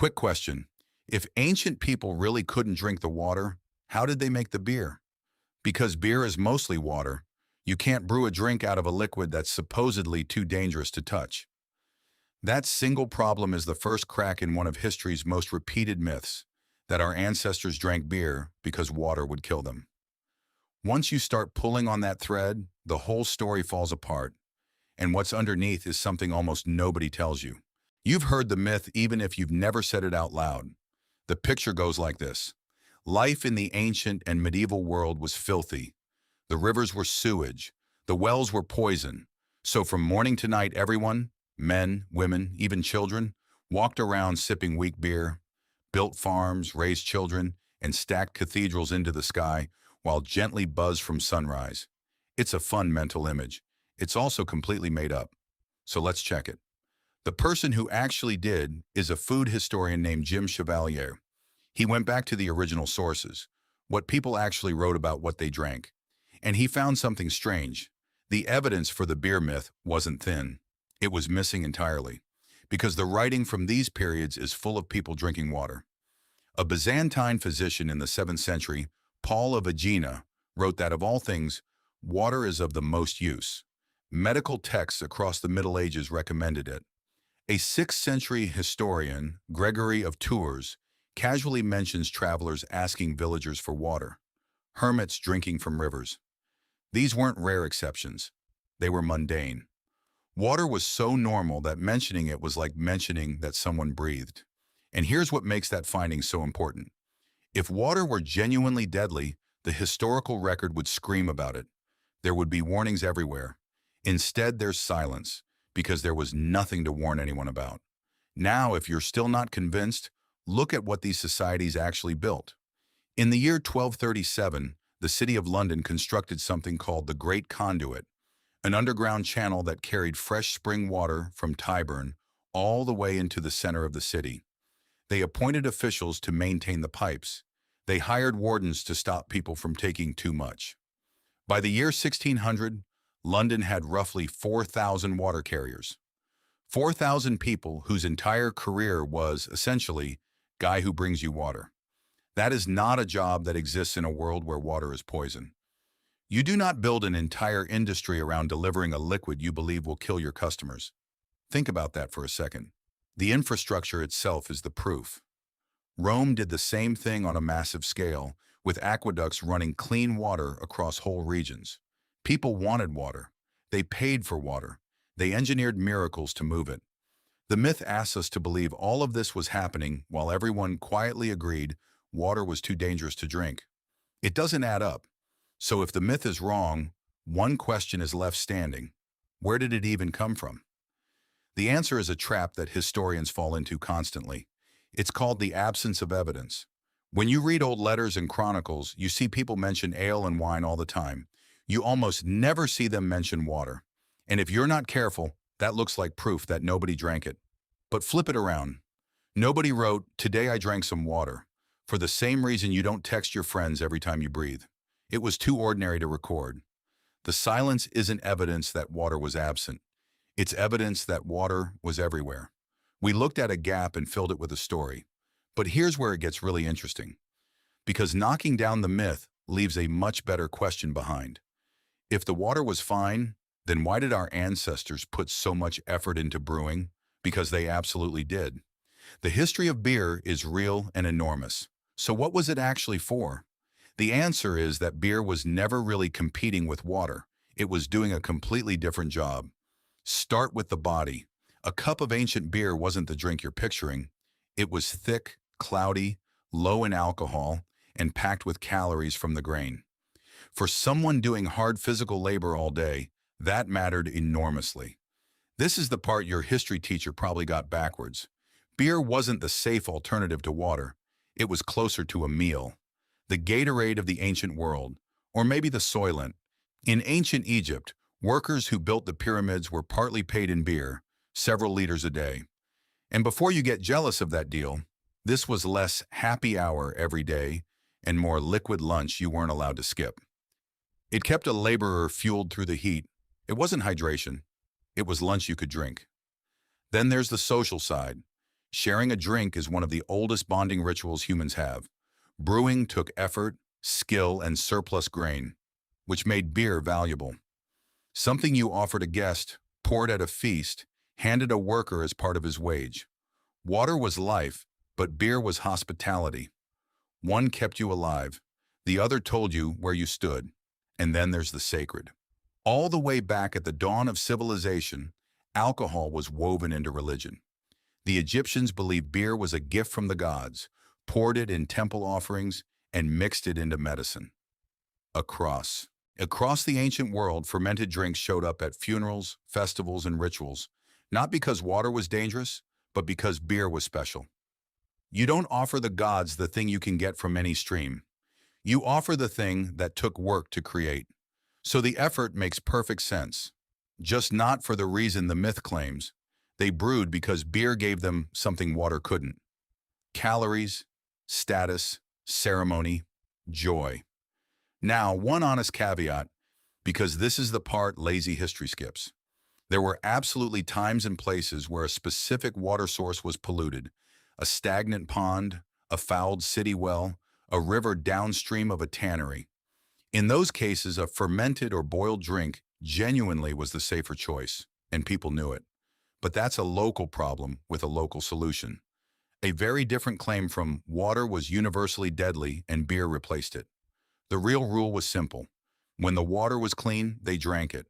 Quick question. If ancient people really couldn't drink the water, how did they make the beer? Because beer is mostly water, you can't brew a drink out of a liquid that's supposedly too dangerous to touch. That single problem is the first crack in one of history's most repeated myths, that our ancestors drank beer because water would kill them. Once you start pulling on that thread, the whole story falls apart, and what's underneath is something almost nobody tells you. You've heard the myth even if you've never said it out loud. The picture goes like this. Life in the ancient and medieval world was filthy. The rivers were sewage. The wells were poison. So from morning to night, everyone, men, women, even children, walked around sipping weak beer, built farms, raised children, and stacked cathedrals into the sky while gently buzzed from sunrise. It's a fun mental image. It's also completely made up. So let's check it. The person who actually did is a food historian named Jim Chevalier. He went back to the original sources, what people actually wrote about what they drank. And he found something strange. The evidence for the beer myth wasn't thin. It was missing entirely, because the writing from these periods is full of people drinking water. A Byzantine physician in the 7th century, Paul of Aegina, wrote that of all things, water is of the most use. Medical texts across the Middle Ages recommended it. A 6th century historian, Gregory of Tours, casually mentions travelers asking villagers for water, hermits drinking from rivers. These weren't rare exceptions. They were mundane. Water was so normal that mentioning it was like mentioning that someone breathed. And here's what makes that finding so important. If water were genuinely deadly, the historical record would scream about it. There would be warnings everywhere. Instead, there's silence, because there was nothing to warn anyone about. Now, if you're still not convinced, look at what these societies actually built. In the year 1237, the city of London constructed something called the Great Conduit, an underground channel that carried fresh spring water from Tyburn all the way into the center of the city. They appointed officials to maintain the pipes. They hired wardens to stop people from taking too much. By the year 1600, London had roughly 4,000 water carriers. 4,000 people whose entire career was, essentially, guy who brings you water. That is not a job that exists in a world where water is poison. You do not build an entire industry around delivering a liquid you believe will kill your customers. Think about that for a second. The infrastructure itself is the proof. Rome did the same thing on a massive scale, with aqueducts running clean water across whole regions. People wanted water. They paid for water. They engineered miracles to move it. The myth asks us to believe all of this was happening while everyone quietly agreed water was too dangerous to drink. It doesn't add up. So if the myth is wrong, one question is left standing. Where did it even come from? The answer is a trap that historians fall into constantly. It's called the absence of evidence. When you read old letters and chronicles, you see people mention ale and wine all the time. You almost never see them mention water. And if you're not careful, that looks like proof that nobody drank it. But flip it around. Nobody wrote, "Today I drank some water," for the same reason you don't text your friends every time you breathe. It was too ordinary to record. The silence isn't evidence that water was absent. It's evidence that water was everywhere. We looked at a gap and filled it with a story. But here's where it gets really interesting. Because knocking down the myth leaves a much better question behind. If the water was fine, then why did our ancestors put so much effort into brewing? Because they absolutely did. The history of beer is real and enormous. So what was it actually for? The answer is that beer was never really competing with water. It was doing a completely different job. Start with the body. A cup of ancient beer wasn't the drink you're picturing. It was thick, cloudy, low in alcohol, and packed with calories from the grain. For someone doing hard physical labor all day, that mattered enormously. This is the part your history teacher probably got backwards. Beer wasn't the safe alternative to water. It was closer to a meal. The Gatorade of the ancient world, or maybe the Soylent. In ancient Egypt, workers who built the pyramids were partly paid in beer, several liters a day. And before you get jealous of that deal, this was less happy hour every day and more liquid lunch you weren't allowed to skip. It kept a laborer fueled through the heat. It wasn't hydration. It was lunch you could drink. Then there's the social side. Sharing a drink is one of the oldest bonding rituals humans have. Brewing took effort, skill, and surplus grain, which made beer valuable. Something you offered a guest, poured at a feast, handed a worker as part of his wage. Water was life, but beer was hospitality. One kept you alive, the other told you where you stood, and then there's the sacred. All the way back at the dawn of civilization, alcohol was woven into religion. The Egyptians believed beer was a gift from the gods, poured it in temple offerings, and mixed it into medicine. Across the ancient world, fermented drinks showed up at funerals, festivals, and rituals, not because water was dangerous, but because beer was special. You don't offer the gods the thing you can get from any stream. You offer the thing that took work to create. So the effort makes perfect sense, just not for the reason the myth claims. They brewed because beer gave them something water couldn't. Calories, status, ceremony, joy. Now, one honest caveat, because this is the part lazy history skips. There were absolutely times and places where a specific water source was polluted, a stagnant pond, a fouled city well, a river downstream of a tannery. In those cases, a fermented or boiled drink genuinely was the safer choice, and people knew it. But that's a local problem with a local solution. A very different claim from water was universally deadly and beer replaced it. The real rule was simple. When the water was clean, they drank it.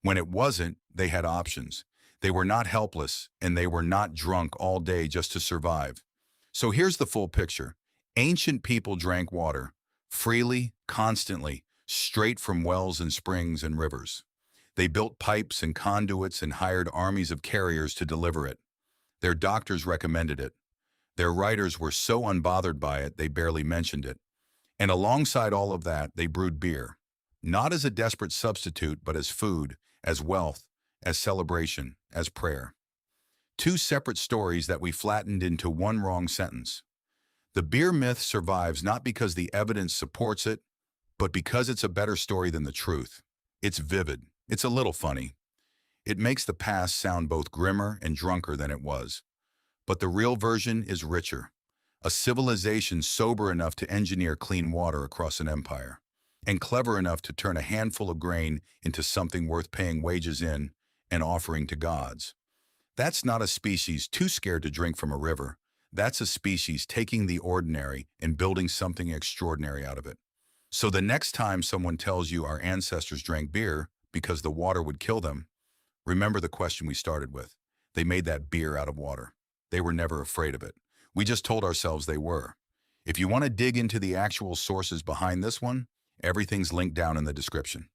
When it wasn't, they had options. They were not helpless, and they were not drunk all day just to survive. So here's the full picture. Ancient people drank water, freely, constantly, straight from wells and springs and rivers. They built pipes and conduits and hired armies of carriers to deliver it. Their doctors recommended it. Their writers were so unbothered by it, they barely mentioned it. And alongside all of that, they brewed beer. Not as a desperate substitute, but as food, as wealth, as celebration, as prayer. Two separate stories that we flattened into one wrong sentence. The beer myth survives not because the evidence supports it, but because it's a better story than the truth. It's vivid. It's a little funny. It makes the past sound both grimmer and drunker than it was. But the real version is richer. A civilization sober enough to engineer clean water across an empire, and clever enough to turn a handful of grain into something worth paying wages in and offering to gods. That's not a species too scared to drink from a river. That's a species taking the ordinary and building something extraordinary out of it. So the next time someone tells you our ancestors drank beer because the water would kill them, remember the question we started with. They made that beer out of water. They were never afraid of it. We just told ourselves they were. If you want to dig into the actual sources behind this one, everything's linked down in the description.